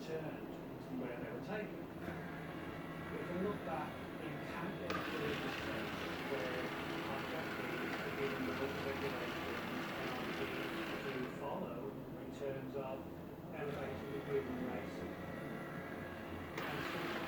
returned to where they were taken. If we look back, you can get to the stage where contractors are given the book regulations to follow in terms of elevating the human race. And